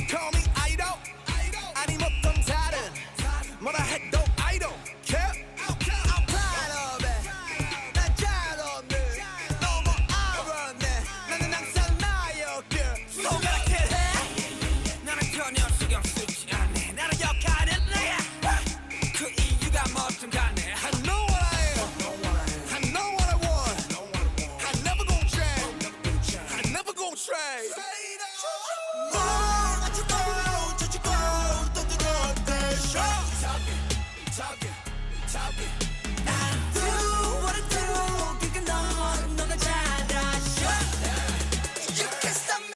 Call me idol 아님 어떤 다른 뭐라 해도 I don't care I'm proud of it 난 잘 없네 너무 알았네 나는 항상 나였길 손가락질 해 나는 전혀 신경 쓰지 않네 나는 역할은 내가 그 이유가 뭐든 간에 I know what I am I know what I want I never gon' change I never gon' trade